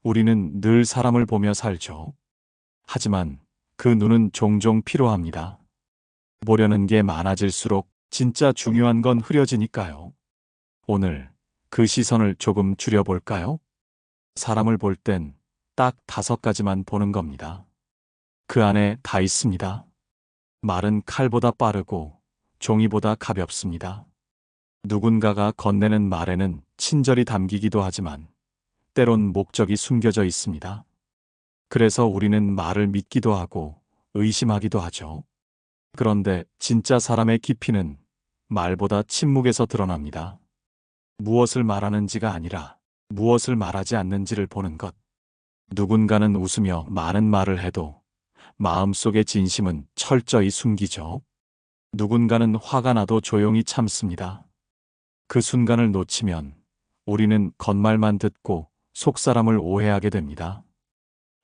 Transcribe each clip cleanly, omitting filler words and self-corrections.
우리는 늘 사람을 보며 살죠. 하지만 그 눈은 종종 피로합니다. 보려는 게 많아질수록 진짜 중요한 건 흐려지니까요. 오늘 그 시선을 조금 줄여볼까요? 사람을 볼 땐 딱 5가지만 보는 겁니다. 그 안에 다 있습니다. 말은 칼보다 빠르고 종이보다 가볍습니다. 누군가가 건네는 말에는 친절이 담기기도 하지만 때론 목적이 숨겨져 있습니다. 그래서 우리는 말을 믿기도 하고 의심하기도 하죠. 그런데 진짜 사람의 깊이는 말보다 침묵에서 드러납니다. 무엇을 말하는지가 아니라 무엇을 말하지 않는지를 보는 것. 누군가는 웃으며 많은 말을 해도 마음속의 진심은 철저히 숨기죠. 누군가는 화가 나도 조용히 참습니다. 그 순간을 놓치면 우리는 겉말만 듣고 속사람을 오해하게 됩니다.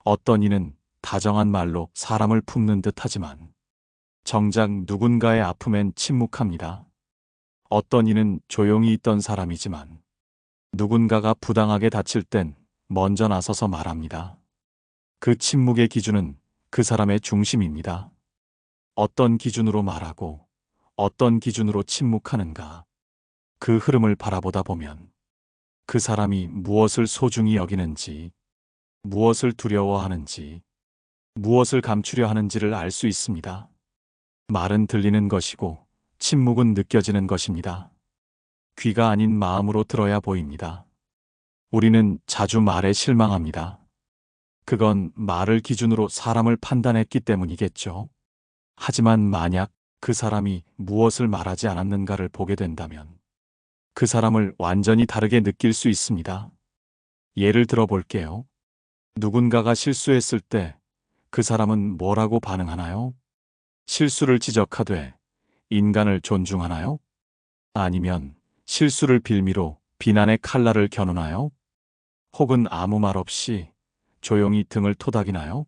어떤 이는 다정한 말로 사람을 품는 듯 하지만 정작 누군가의 아픔엔 침묵합니다. 어떤 이는 조용히 있던 사람이지만 누군가가 부당하게 다칠 땐 먼저 나서서 말합니다. 그 침묵의 기준은 그 사람의 중심입니다. 어떤 기준으로 말하고 어떤 기준으로 침묵하는가. 그 흐름을 바라보다 보면 그 사람이 무엇을 소중히 여기는지, 무엇을 두려워하는지, 무엇을 감추려 하는지를 알 수 있습니다. 말은 들리는 것이고 침묵은 느껴지는 것입니다. 귀가 아닌 마음으로 들어야 보입니다. 우리는 자주 말에 실망합니다. 그건 말을 기준으로 사람을 판단했기 때문이겠죠. 하지만 만약 그 사람이 무엇을 말하지 않았는가를 보게 된다면 그 사람을 완전히 다르게 느낄 수 있습니다. 예를 들어 볼게요. 누군가가 실수했을 때 그 사람은 뭐라고 반응하나요? 실수를 지적하되 인간을 존중하나요? 아니면 실수를 빌미로 비난의 칼날을 겨누나요? 혹은 아무 말 없이 조용히 등을 토닥이나요?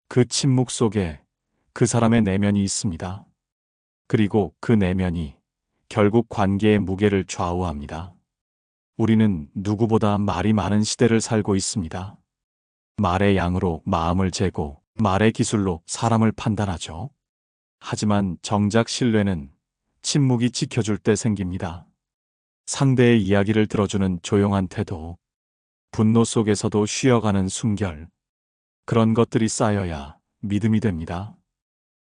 그 침묵 속에 그 사람의 내면이 있습니다. 그리고 그 내면이 결국 관계의 무게를 좌우합니다. 우리는 누구보다 말이 많은 시대를 살고 있습니다. 말의 양으로 마음을 재고 말의 기술로 사람을 판단하죠. 하지만 정작 신뢰는 침묵이 지켜줄 때 생깁니다. 상대의 이야기를 들어주는 조용한 태도, 분노 속에서도 쉬어가는 숨결, 그런 것들이 쌓여야 믿음이 됩니다.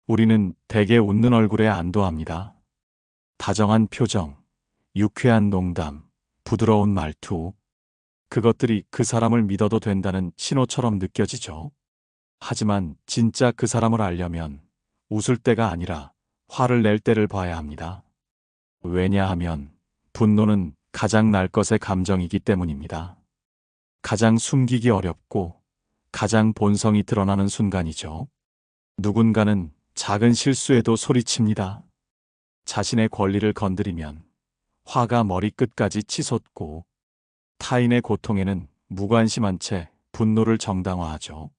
우리는 대개 웃는 얼굴에 안도합니다. 다정한 표정, 유쾌한 농담, 부드러운 말투, 그것들이 그 사람을 믿어도 된다는 신호처럼 느껴지죠. 하지만 진짜 그 사람을 알려면 웃을 때가 아니라 화를 낼 때를 봐야 합니다. 왜냐하면 분노는 가장 날 것의 감정이기 때문입니다. 가장 숨기기 어렵고 가장 본성이 드러나는 순간이죠. 누군가는 작은 실수에도 소리칩니다. 자신의 권리를 건드리면 화가 머리끝까지 치솟고 타인의 고통에는 무관심한 채 분노를 정당화하죠.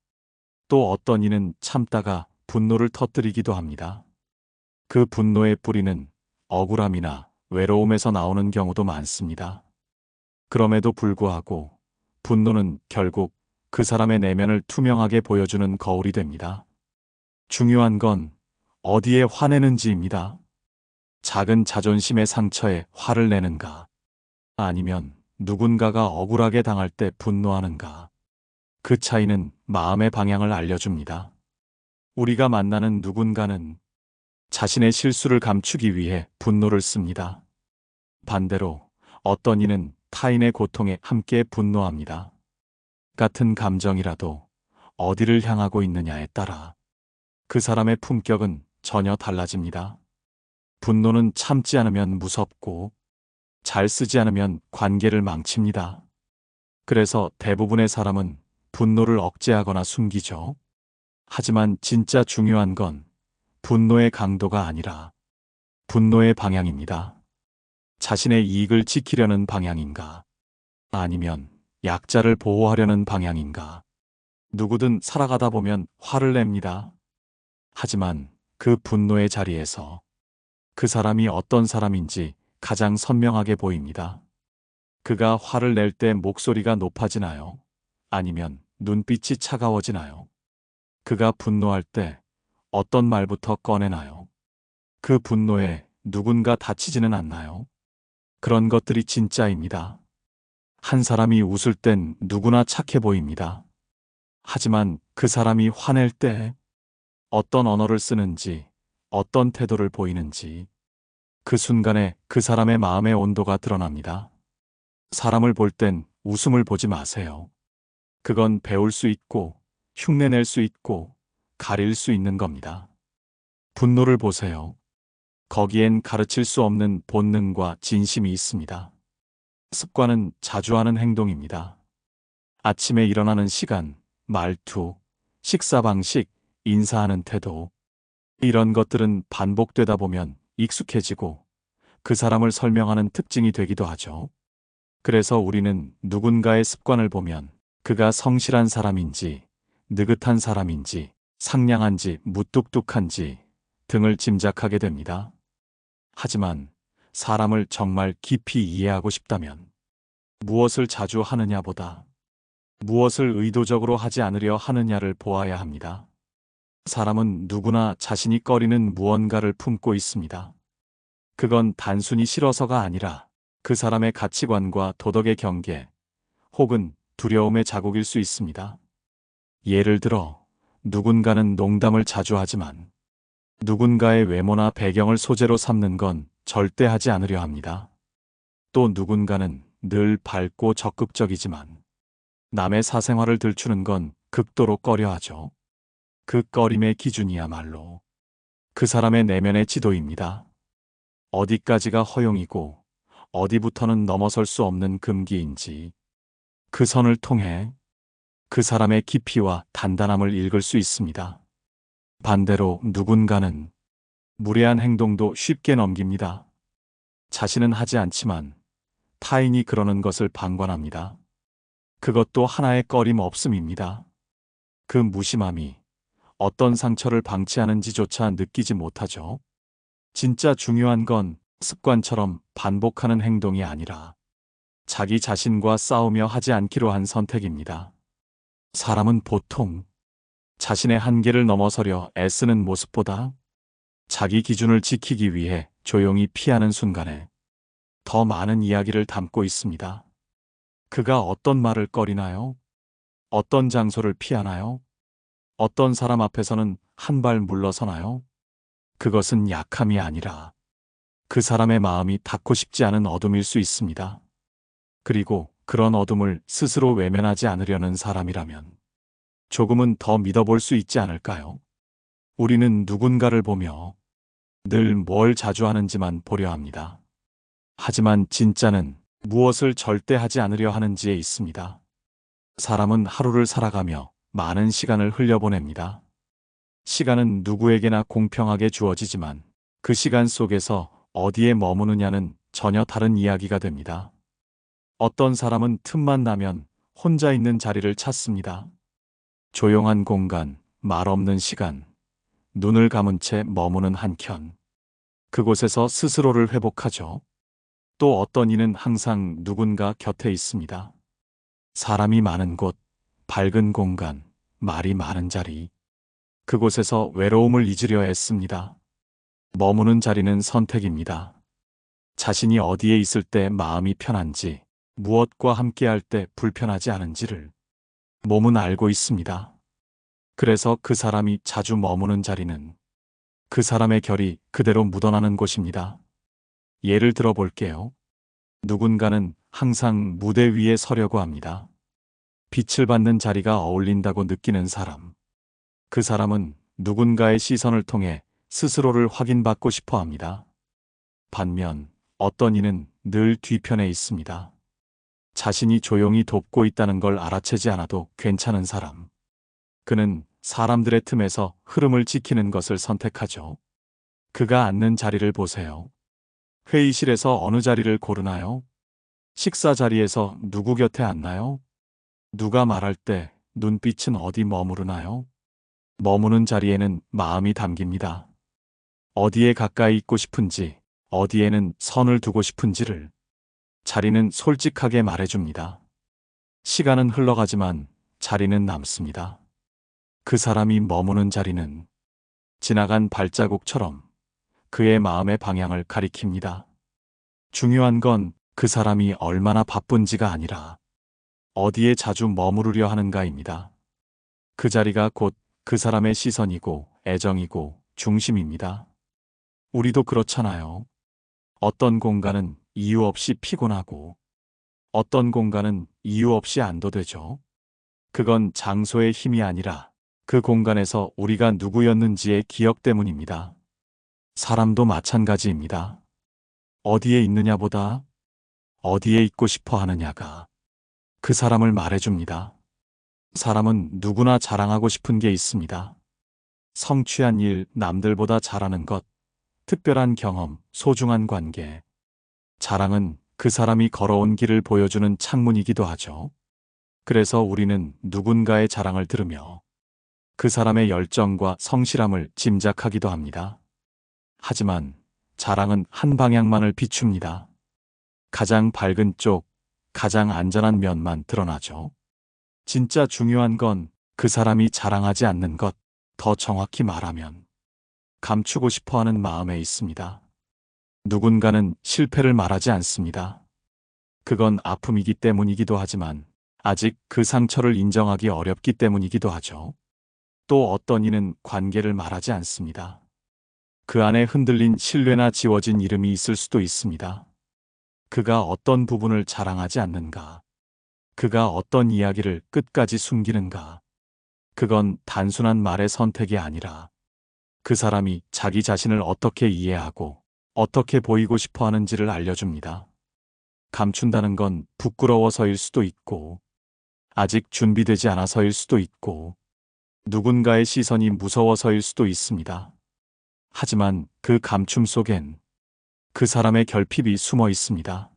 또 어떤 이는 참다가 분노를 터뜨리기도 합니다. 그 분노의 뿌리는 억울함이나 외로움에서 나오는 경우도 많습니다. 그럼에도 불구하고 분노는 결국 그 사람의 내면을 투명하게 보여주는 거울이 됩니다. 중요한 건 어디에 화내는지입니다. 작은 자존심의 상처에 화를 내는가? 아니면 누군가가 억울하게 당할 때 분노하는가? 그 차이는 마음의 방향을 알려줍니다. 우리가 만나는 누군가는 자신의 실수를 감추기 위해 분노를 씁니다. 반대로 어떤 이는 타인의 고통에 함께 분노합니다. 같은 감정이라도 어디를 향하고 있느냐에 따라 그 사람의 품격은 전혀 달라집니다. 분노는 참지 않으면 무섭고 잘 쓰지 않으면 관계를 망칩니다. 그래서 대부분의 사람은 분노를 억제하거나 숨기죠. 하지만 진짜 중요한 건 분노의 강도가 아니라 분노의 방향입니다. 자신의 이익을 지키려는 방향인가? 아니면 약자를 보호하려는 방향인가? 누구든 살아가다 보면 화를 냅니다. 하지만 그 분노의 자리에서 그 사람이 어떤 사람인지 가장 선명하게 보입니다. 그가 화를 낼 때 목소리가 높아지나요? 아니면 눈빛이 차가워지나요? 그가 분노할 때 어떤 말부터 꺼내나요? 그 분노에 누군가 다치지는 않나요? 그런 것들이 진짜입니다. 한 사람이 웃을 땐 누구나 착해 보입니다. 하지만 그 사람이 화낼 때 어떤 언어를 쓰는지, 어떤 태도를 보이는지, 그 순간에 그 사람의 마음의 온도가 드러납니다. 사람을 볼 땐 웃음을 보지 마세요. 그건 배울 수 있고, 흉내낼 수 있고, 가릴 수 있는 겁니다. 분노를 보세요. 거기엔 가르칠 수 없는 본능과 진심이 있습니다. 습관은 자주 하는 행동입니다. 아침에 일어나는 시간, 말투, 식사 방식, 인사하는 태도. 이런 것들은 반복되다 보면 익숙해지고 그 사람을 설명하는 특징이 되기도 하죠. 그래서 우리는 누군가의 습관을 보면 그가 성실한 사람인지, 느긋한 사람인지, 상냥한지, 무뚝뚝한지 등을 짐작하게 됩니다. 하지만 사람을 정말 깊이 이해하고 싶다면 무엇을 자주 하느냐보다 무엇을 의도적으로 하지 않으려 하느냐를 보아야 합니다. 사람은 누구나 자신이 꺼리는 무언가를 품고 있습니다. 그건 단순히 싫어서가 아니라 그 사람의 가치관과 도덕의 경계 혹은 두려움의 자국일 수 있습니다. 예를 들어 누군가는 농담을 자주 하지만 누군가의 외모나 배경을 소재로 삼는 건 절대 하지 않으려 합니다. 또 누군가는 늘 밝고 적극적이지만 남의 사생활을 들추는 건 극도로 꺼려하죠. 그 꺼림의 기준이야말로 그 사람의 내면의 지도입니다. 어디까지가 허용이고 어디부터는 넘어설 수 없는 금기인지 그 선을 통해 그 사람의 깊이와 단단함을 읽을 수 있습니다. 반대로 누군가는 무례한 행동도 쉽게 넘깁니다. 자신은 하지 않지만 타인이 그러는 것을 방관합니다. 그것도 하나의 꺼림 없음입니다. 그 무심함이 어떤 상처를 방치하는지조차 느끼지 못하죠. 진짜 중요한 건 습관처럼 반복하는 행동이 아니라 자기 자신과 싸우며 하지 않기로 한 선택입니다. 사람은 보통 자신의 한계를 넘어서려 애쓰는 모습보다 자기 기준을 지키기 위해 조용히 피하는 순간에 더 많은 이야기를 담고 있습니다. 그가 어떤 말을 꺼리나요? 어떤 장소를 피하나요? 어떤 사람 앞에서는 한 발 물러서나요? 그것은 약함이 아니라 그 사람의 마음이 닿고 싶지 않은 어둠일 수 있습니다. 그리고 그런 어둠을 스스로 외면하지 않으려는 사람이라면 조금은 더 믿어볼 수 있지 않을까요? 우리는 누군가를 보며 늘 뭘 자주 하는지만 보려 합니다. 하지만 진짜는 무엇을 절대 하지 않으려 하는지에 있습니다. 사람은 하루를 살아가며 많은 시간을 흘려보냅니다. 시간은 누구에게나 공평하게 주어지지만 그 시간 속에서 어디에 머무느냐는 전혀 다른 이야기가 됩니다. 어떤 사람은 틈만 나면 혼자 있는 자리를 찾습니다. 조용한 공간, 말 없는 시간, 눈을 감은 채 머무는 한켠. 그곳에서 스스로를 회복하죠. 또 어떤 이는 항상 누군가 곁에 있습니다. 사람이 많은 곳, 밝은 공간, 말이 많은 자리. 그곳에서 외로움을 잊으려 애씁니다. 머무는 자리는 선택입니다. 자신이 어디에 있을 때 마음이 편한지, 무엇과 함께할 때 불편하지 않은지를 몸은 알고 있습니다. 그래서 그 사람이 자주 머무는 자리는 그 사람의 결이 그대로 묻어나는 곳입니다. 예를 들어 볼게요. 누군가는 항상 무대 위에 서려고 합니다. 빛을 받는 자리가 어울린다고 느끼는 사람. 그 사람은 누군가의 시선을 통해 스스로를 확인받고 싶어 합니다. 반면 어떤 이는 늘 뒤편에 있습니다. 자신이 조용히 돕고 있다는 걸 알아채지 않아도 괜찮은 사람. 그는 사람들의 틈에서 흐름을 지키는 것을 선택하죠. 그가 앉는 자리를 보세요. 회의실에서 어느 자리를 고르나요? 식사 자리에서 누구 곁에 앉나요? 누가 말할 때 눈빛은 어디 머무르나요? 머무는 자리에는 마음이 담깁니다. 어디에 가까이 있고 싶은지, 어디에는 선을 두고 싶은지를 자리는 솔직하게 말해줍니다. 시간은 흘러가지만 자리는 남습니다. 그 사람이 머무는 자리는 지나간 발자국처럼 그의 마음의 방향을 가리킵니다. 중요한 건 그 사람이 얼마나 바쁜지가 아니라 어디에 자주 머무르려 하는가입니다. 그 자리가 곧 그 사람의 시선이고 애정이고 중심입니다. 우리도 그렇잖아요. 어떤 공간은 이유 없이 피곤하고 어떤 공간은 이유 없이 안도되죠. 그건 장소의 힘이 아니라 그 공간에서 우리가 누구였는지의 기억 때문입니다. 사람도 마찬가지입니다. 어디에 있느냐보다 어디에 있고 싶어 하느냐가 그 사람을 말해줍니다. 사람은 누구나 자랑하고 싶은 게 있습니다. 성취한 일, 남들보다 잘하는 것, 특별한 경험, 소중한 관계. 자랑은 그 사람이 걸어온 길을 보여주는 창문이기도 하죠. 그래서 우리는 누군가의 자랑을 들으며 그 사람의 열정과 성실함을 짐작하기도 합니다. 하지만 자랑은 한 방향만을 비춥니다. 가장 밝은 쪽, 가장 안전한 면만 드러나죠. 진짜 중요한 건 그 사람이 자랑하지 않는 것, 더 정확히 말하면 감추고 싶어 하는 마음에 있습니다. 누군가는 실패를 말하지 않습니다. 그건 아픔이기 때문이기도 하지만 아직 그 상처를 인정하기 어렵기 때문이기도 하죠. 또 어떤 이는 관계를 말하지 않습니다. 그 안에 흔들린 신뢰나 지워진 이름이 있을 수도 있습니다. 그가 어떤 부분을 자랑하지 않는가? 그가 어떤 이야기를 끝까지 숨기는가? 그건 단순한 말의 선택이 아니라 그 사람이 자기 자신을 어떻게 이해하고 어떻게 보이고 싶어 하는지를 알려줍니다. 감춘다는 건 부끄러워서일 수도 있고, 아직 준비되지 않아서일 수도 있고, 누군가의 시선이 무서워서일 수도 있습니다. 하지만 그 감춤 속엔 그 사람의 결핍이 숨어 있습니다.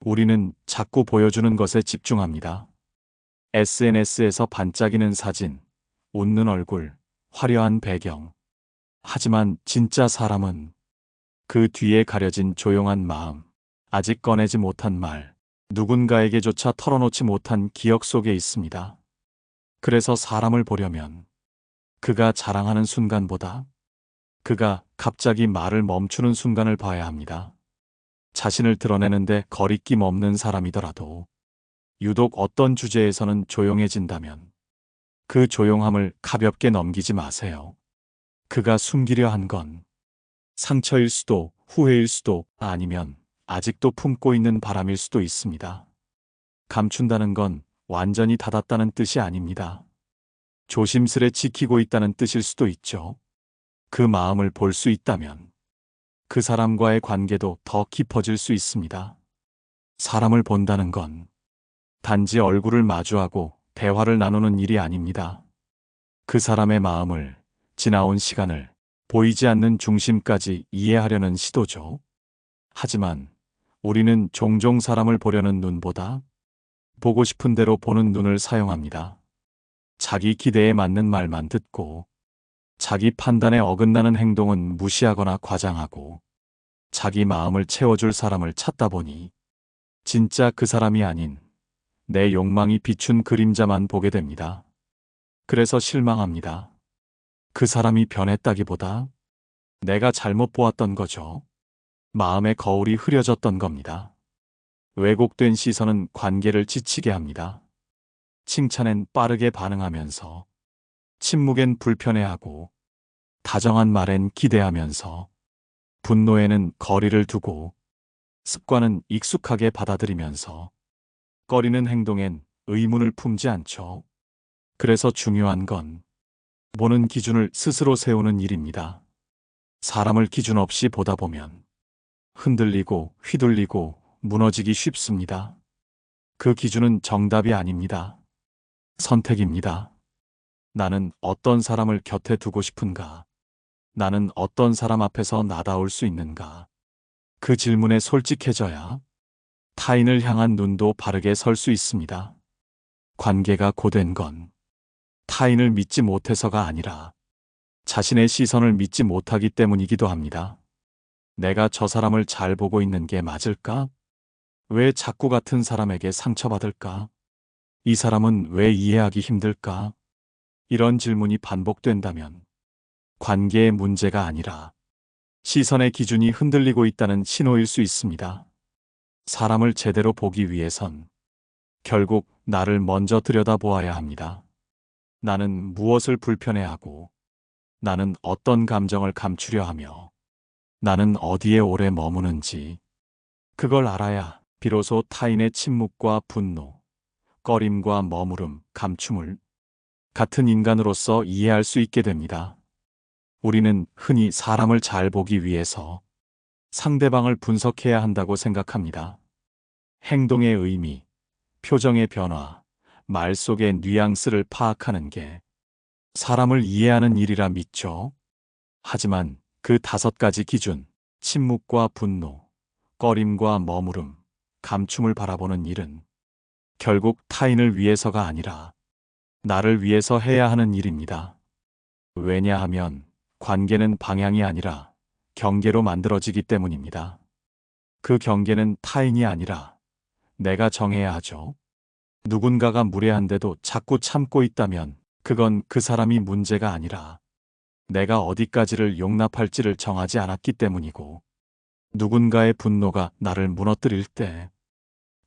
우리는 자꾸 보여주는 것에 집중합니다. SNS에서 반짝이는 사진, 웃는 얼굴, 화려한 배경. 하지만 진짜 사람은 그 뒤에 가려진 조용한 마음, 아직 꺼내지 못한 말, 누군가에게조차 털어놓지 못한 기억 속에 있습니다. 그래서 사람을 보려면 그가 자랑하는 순간보다 그가 갑자기 말을 멈추는 순간을 봐야 합니다. 자신을 드러내는데 거리낌 없는 사람이더라도 유독 어떤 주제에서는 조용해진다면 그 조용함을 가볍게 넘기지 마세요. 그가 숨기려 한 건 상처일 수도 후회일 수도 아니면 아직도 품고 있는 바람일 수도 있습니다. 감춘다는 건 완전히 닫았다는 뜻이 아닙니다. 조심스레 지키고 있다는 뜻일 수도 있죠. 그 마음을 볼 수 있다면 그 사람과의 관계도 더 깊어질 수 있습니다. 사람을 본다는 건 단지 얼굴을 마주하고 대화를 나누는 일이 아닙니다. 그 사람의 마음을, 지나온 시간을, 보이지 않는 중심까지 이해하려는 시도죠. 하지만 우리는 종종 사람을 보려는 눈보다 보고 싶은 대로 보는 눈을 사용합니다. 자기 기대에 맞는 말만 듣고 자기 판단에 어긋나는 행동은 무시하거나 과장하고 자기 마음을 채워줄 사람을 찾다 보니 진짜 그 사람이 아닌 내 욕망이 비춘 그림자만 보게 됩니다. 그래서 실망합니다. 그 사람이 변했다기보다 내가 잘못 보았던 거죠. 마음의 거울이 흐려졌던 겁니다. 왜곡된 시선은 관계를 지치게 합니다. 칭찬엔 빠르게 반응하면서 침묵엔 불편해하고 다정한 말엔 기대하면서 분노에는 거리를 두고 습관은 익숙하게 받아들이면서 꺼리는 행동엔 의문을 품지 않죠. 그래서 중요한 건 보는 기준을 스스로 세우는 일입니다. 사람을 기준 없이 보다 보면 흔들리고 휘둘리고 무너지기 쉽습니다. 그 기준은 정답이 아닙니다. 선택입니다. 나는 어떤 사람을 곁에 두고 싶은가? 나는 어떤 사람 앞에서 나다울 수 있는가? 그 질문에 솔직해져야 타인을 향한 눈도 바르게 설 수 있습니다. 관계가 고된 건 타인을 믿지 못해서가 아니라 자신의 시선을 믿지 못하기 때문이기도 합니다. 내가 저 사람을 잘 보고 있는 게 맞을까? 왜 자꾸 같은 사람에게 상처받을까? 이 사람은 왜 이해하기 힘들까? 이런 질문이 반복된다면 관계의 문제가 아니라 시선의 기준이 흔들리고 있다는 신호일 수 있습니다. 사람을 제대로 보기 위해선 결국 나를 먼저 들여다보아야 합니다. 나는 무엇을 불편해하고, 나는 어떤 감정을 감추려 하며, 나는 어디에 오래 머무는지, 그걸 알아야 비로소 타인의 침묵과 분노, 꺼림과 머무름, 감춤을 같은 인간으로서 이해할 수 있게 됩니다. 우리는 흔히 사람을 잘 보기 위해서 상대방을 분석해야 한다고 생각합니다. 행동의 의미, 표정의 변화, 말 속의 뉘앙스를 파악하는 게 사람을 이해하는 일이라 믿죠. 하지만 그 5가지 기준, 침묵과 분노, 꺼림과 머무름, 감춤을 바라보는 일은 결국 타인을 위해서가 아니라 나를 위해서 해야 하는 일입니다. 왜냐하면 관계는 방향이 아니라 경계로 만들어지기 때문입니다. 그 경계는 타인이 아니라 내가 정해야 하죠. 누군가가 무례한데도 자꾸 참고 있다면 그건 그 사람이 문제가 아니라 내가 어디까지를 용납할지를 정하지 않았기 때문이고, 누군가의 분노가 나를 무너뜨릴 때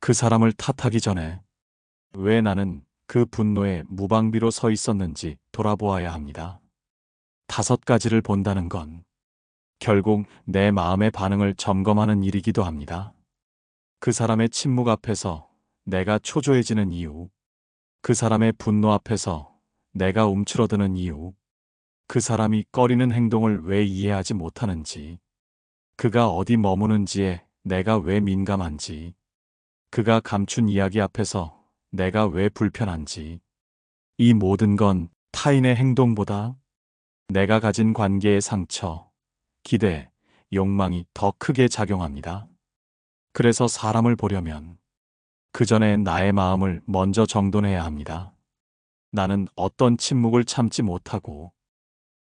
그 사람을 탓하기 전에 왜 나는 그 분노에 무방비로 서 있었는지 돌아보아야 합니다. 5가지를 본다는 건 결국 내 마음의 반응을 점검하는 일이기도 합니다. 그 사람의 침묵 앞에서 내가 초조해지는 이유, 그 사람의 분노 앞에서 내가 움츠러드는 이유, 그 사람이 꺼리는 행동을 왜 이해하지 못하는지, 그가 어디 머무는지에 내가 왜 민감한지, 그가 감춘 이야기 앞에서 내가 왜 불편한지, 이 모든 건 타인의 행동보다 내가 가진 관계의 상처, 기대, 욕망이 더 크게 작용합니다. 그래서 사람을 보려면 그 전에 나의 마음을 먼저 정돈해야 합니다. 나는 어떤 침묵을 참지 못하고,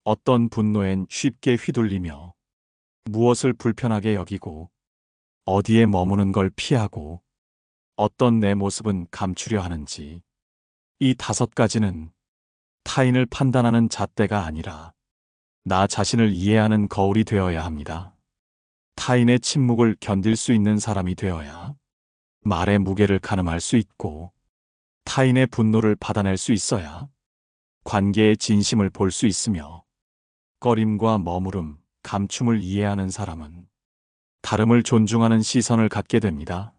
어떤 분노엔 쉽게 휘둘리며, 무엇을 불편하게 여기고, 어디에 머무는 걸 피하고, 어떤 내 모습은 감추려 하는지, 이 5가지는 타인을 판단하는 잣대가 아니라 나 자신을 이해하는 거울이 되어야 합니다. 타인의 침묵을 견딜 수 있는 사람이 되어야 말의 무게를 가늠할 수 있고, 타인의 분노를 받아낼 수 있어야 관계의 진심을 볼 수 있으며, 꺼림과 머무름, 감춤을 이해하는 사람은 다름을 존중하는 시선을 갖게 됩니다.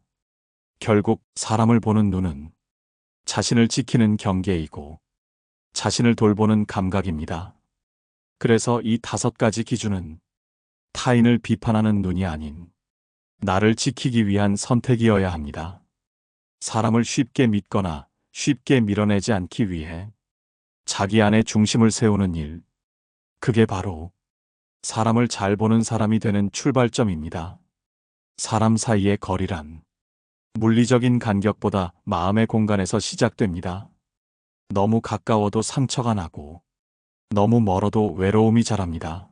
결국 사람을 보는 눈은 자신을 지키는 경계이고 자신을 돌보는 감각입니다. 그래서 이 5가지 기준은 타인을 비판하는 눈이 아닌 나를 지키기 위한 선택이어야 합니다. 사람을 쉽게 믿거나 쉽게 밀어내지 않기 위해 자기 안에 중심을 세우는 일, 그게 바로 사람을 잘 보는 사람이 되는 출발점입니다. 사람 사이의 거리란 물리적인 간격보다 마음의 공간에서 시작됩니다. 너무 가까워도 상처가 나고 너무 멀어도 외로움이 자랍니다.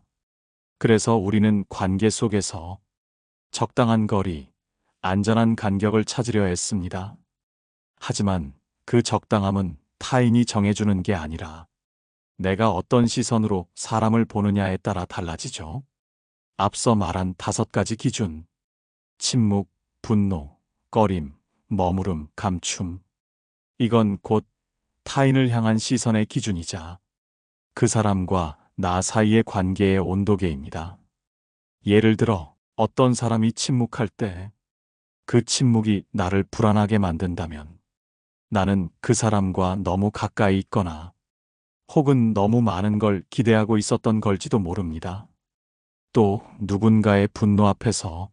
그래서 우리는 관계 속에서 적당한 거리, 안전한 간격을 찾으려 했습니다. 하지만 그 적당함은 타인이 정해주는 게 아니라 내가 어떤 시선으로 사람을 보느냐에 따라 달라지죠. 앞서 말한 5가지 기준, 침묵, 분노, 꺼림, 머무름, 감춤. 이건 곧 타인을 향한 시선의 기준이자 그 사람과 나 사이의 관계의 온도계입니다. 예를 들어 어떤 사람이 침묵할 때 그 침묵이 나를 불안하게 만든다면 나는 그 사람과 너무 가까이 있거나 혹은 너무 많은 걸 기대하고 있었던 걸지도 모릅니다. 또 누군가의 분노 앞에서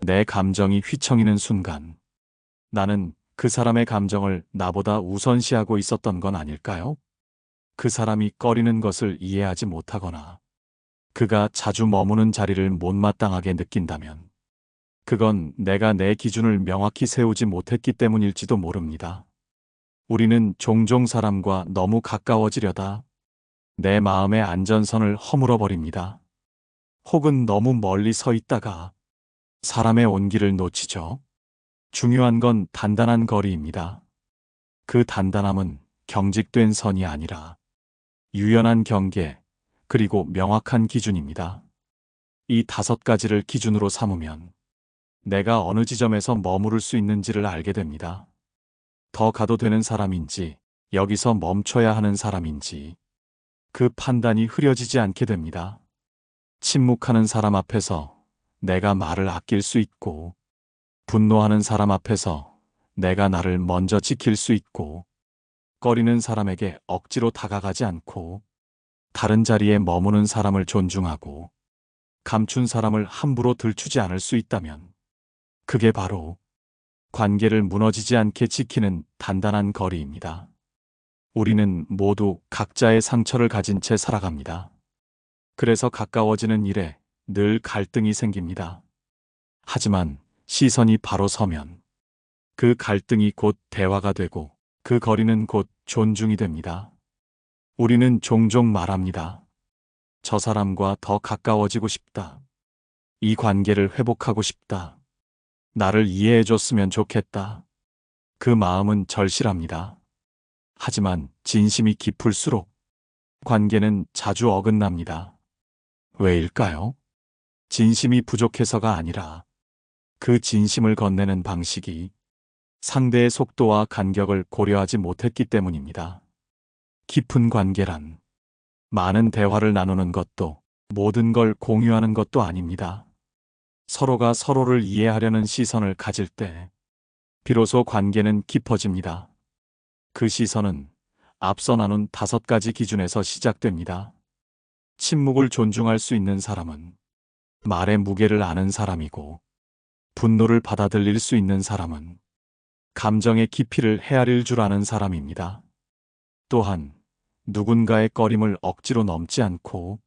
내 감정이 휘청이는 순간 나는 그 사람의 감정을 나보다 우선시하고 있었던 건 아닐까요? 그 사람이 꺼리는 것을 이해하지 못하거나 그가 자주 머무는 자리를 못마땅하게 느낀다면 그건 내가 내 기준을 명확히 세우지 못했기 때문일지도 모릅니다. 우리는 종종 사람과 너무 가까워지려다 내 마음의 안전선을 허물어 버립니다. 혹은 너무 멀리 서 있다가 사람의 온기를 놓치죠. 중요한 건 단단한 거리입니다. 그 단단함은 경직된 선이 아니라 유연한 경계, 그리고 명확한 기준입니다. 이 5가지를 기준으로 삼으면 내가 어느 지점에서 머무를 수 있는지를 알게 됩니다. 더 가도 되는 사람인지, 여기서 멈춰야 하는 사람인지, 그 판단이 흐려지지 않게 됩니다. 침묵하는 사람 앞에서 내가 말을 아낄 수 있고, 분노하는 사람 앞에서 내가 나를 먼저 지킬 수 있고, 꺼리는 사람에게 억지로 다가가지 않고, 다른 자리에 머무는 사람을 존중하고, 감춘 사람을 함부로 들추지 않을 수 있다면, 그게 바로 관계를 무너지지 않게 지키는 단단한 거리입니다. 우리는 모두 각자의 상처를 가진 채 살아갑니다. 그래서 가까워지는 일에 늘 갈등이 생깁니다. 하지만 시선이 바로 서면 그 갈등이 곧 대화가 되고 그 거리는 곧 존중이 됩니다. 우리는 종종 말합니다. 저 사람과 더 가까워지고 싶다. 이 관계를 회복하고 싶다. 나를 이해해줬으면 좋겠다. 그 마음은 절실합니다. 하지만 진심이 깊을수록 관계는 자주 어긋납니다. 왜일까요? 진심이 부족해서가 아니라 그 진심을 건네는 방식이 상대의 속도와 간격을 고려하지 못했기 때문입니다. 깊은 관계란 많은 대화를 나누는 것도 모든 걸 공유하는 것도 아닙니다. 서로가 서로를 이해하려는 시선을 가질 때 비로소 관계는 깊어집니다. 그 시선은 앞서 나눈 5가지 기준에서 시작됩니다. 침묵을 존중할 수 있는 사람은 말의 무게를 아는 사람이고, 분노를 받아들일 수 있는 사람은 감정의 깊이를 헤아릴 줄 아는 사람입니다. 또한 누군가의 꺼림을 억지로 넘지 않고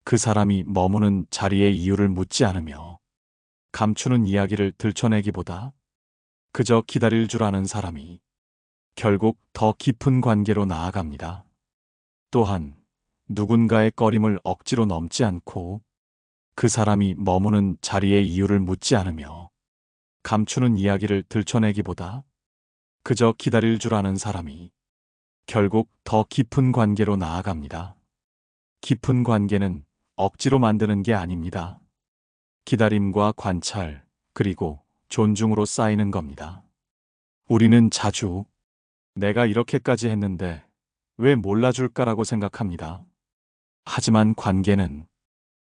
그 사람이 머무는 자리의 이유를 묻지 않으며 감추는 이야기를 들춰내기보다 그저 기다릴 줄 아는 사람이 결국 더 깊은 관계로 나아갑니다. 또한 누군가의 꺼림을 억지로 넘지 않고 그 사람이 머무는 자리의 이유를 묻지 않으며 감추는 이야기를 들춰내기보다 그저 기다릴 줄 아는 사람이 결국 더 깊은 관계로 나아갑니다. 깊은 관계는 억지로 만드는 게 아닙니다. 기다림과 관찰, 그리고 존중으로 쌓이는 겁니다. 우리는 자주 내가 이렇게까지 했는데 왜 몰라줄까라고 생각합니다. 하지만 관계는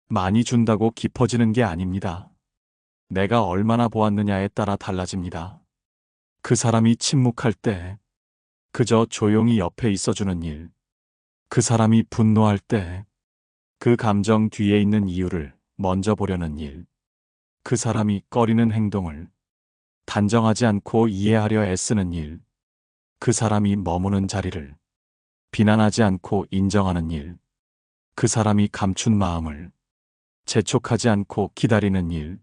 많이 준다고 깊어지는 게 아닙니다. 내가 얼마나 보았느냐에 따라 달라집니다. 그 사람이 침묵할 때 그저 조용히 옆에 있어주는 일, 그 사람이 분노할 때 그 감정 뒤에 있는 이유를 먼저 보려는 일, 그 사람이 꺼리는 행동을 단정하지 않고 이해하려 애쓰는 일, 그 사람이 머무는 자리를 비난하지 않고 인정하는 일, 그 사람이 감춘 마음을 재촉하지 않고 기다리는 일,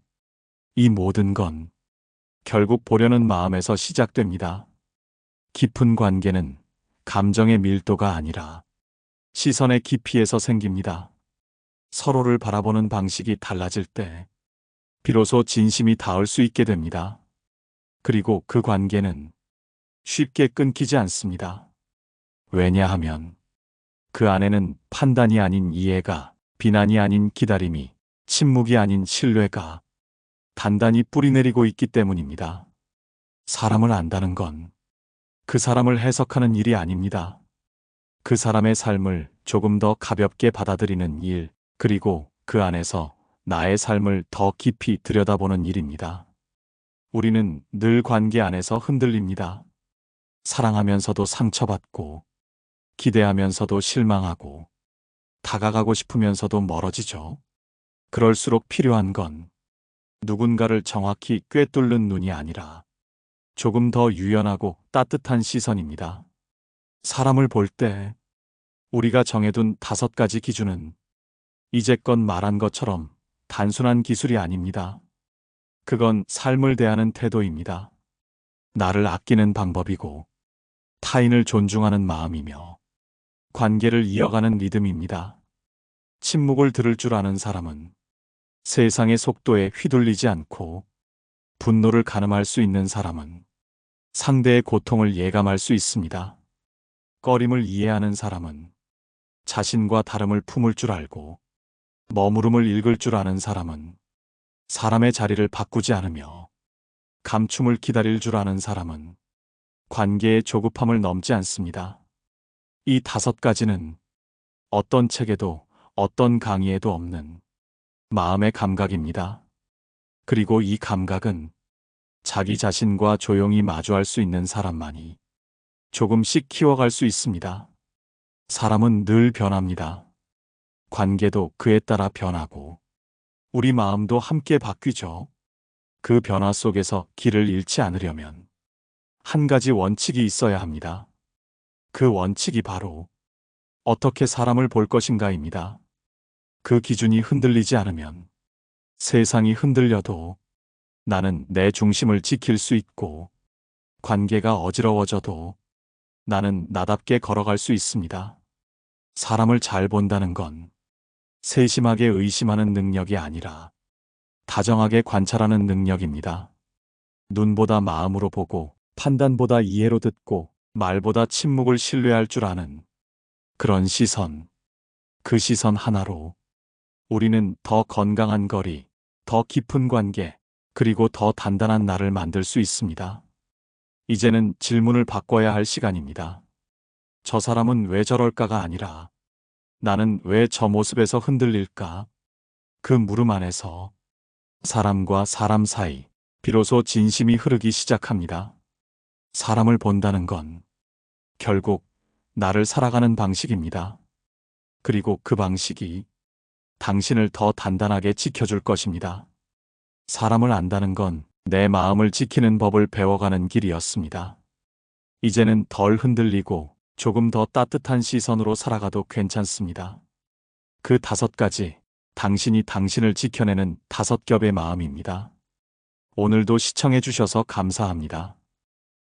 이 모든 건 결국 보려는 마음에서 시작됩니다. 깊은 관계는 감정의 밀도가 아니라 시선의 깊이에서 생깁니다. 서로를 바라보는 방식이 달라질 때 비로소 진심이 닿을 수 있게 됩니다. 그리고 그 관계는 쉽게 끊기지 않습니다. 왜냐하면 그 안에는 판단이 아닌 이해가, 비난이 아닌 기다림이, 침묵이 아닌 신뢰가 단단히 뿌리내리고 있기 때문입니다. 사람을 안다는 건 그 사람을 해석하는 일이 아닙니다. 그 사람의 삶을 조금 더 가볍게 받아들이는 일, 그리고 그 안에서 나의 삶을 더 깊이 들여다보는 일입니다. 우리는 늘 관계 안에서 흔들립니다. 사랑하면서도 상처받고, 기대하면서도 실망하고, 다가가고 싶으면서도 멀어지죠. 그럴수록 필요한 건 누군가를 정확히 꿰뚫는 눈이 아니라 조금 더 유연하고 따뜻한 시선입니다. 사람을 볼 때 우리가 정해둔 5가지 기준은 이제껏 말한 것처럼 단순한 기술이 아닙니다. 그건 삶을 대하는 태도입니다. 나를 아끼는 방법이고 타인을 존중하는 마음이며 관계를 이어가는 리듬입니다. 침묵을 들을 줄 아는 사람은 세상의 속도에 휘둘리지 않고 분노를 가늠할 수 있는 사람은 상대의 고통을 예감할 수 있습니다. 꺼림을 이해하는 사람은 자신과 다름을 품을 줄 알고, 머무름을 읽을 줄 아는 사람은 사람의 자리를 바꾸지 않으며, 감춤을 기다릴 줄 아는 사람은 관계의 조급함을 넘지 않습니다. 이 5가지는 어떤 책에도 어떤 강의에도 없는 마음의 감각입니다. 그리고 이 감각은 자기 자신과 조용히 마주할 수 있는 사람만이 조금씩 키워갈 수 있습니다. 사람은 늘 변합니다. 관계도 그에 따라 변하고 우리 마음도 함께 바뀌죠. 그 변화 속에서 길을 잃지 않으려면 한 가지 원칙이 있어야 합니다. 그 원칙이 바로 어떻게 사람을 볼 것인가입니다. 그 기준이 흔들리지 않으면 세상이 흔들려도 나는 내 중심을 지킬 수 있고, 관계가 어지러워져도 나는 나답게 걸어갈 수 있습니다. 사람을 잘 본다는 건 세심하게 의심하는 능력이 아니라 다정하게 관찰하는 능력입니다. 눈보다 마음으로 보고, 판단보다 이해로 듣고, 말보다 침묵을 신뢰할 줄 아는 그런 시선. 그 시선 하나로 우리는 더 건강한 거리, 더 깊은 관계, 그리고 더 단단한 나를 만들 수 있습니다. 이제는 질문을 바꿔야 할 시간입니다. 저 사람은 왜 저럴까가 아니라 나는 왜 저 모습에서 흔들릴까? 그 물음 안에서 사람과 사람 사이 비로소 진심이 흐르기 시작합니다. 사람을 본다는 건 결국 나를 살아가는 방식입니다. 그리고 그 방식이 당신을 더 단단하게 지켜줄 것입니다. 사람을 안다는 건 내 마음을 지키는 법을 배워가는 길이었습니다. 이제는 덜 흔들리고 조금 더 따뜻한 시선으로 살아가도 괜찮습니다. 그 5가지, 당신이 당신을 지켜내는 5겹의 마음입니다. 오늘도 시청해 주셔서 감사합니다.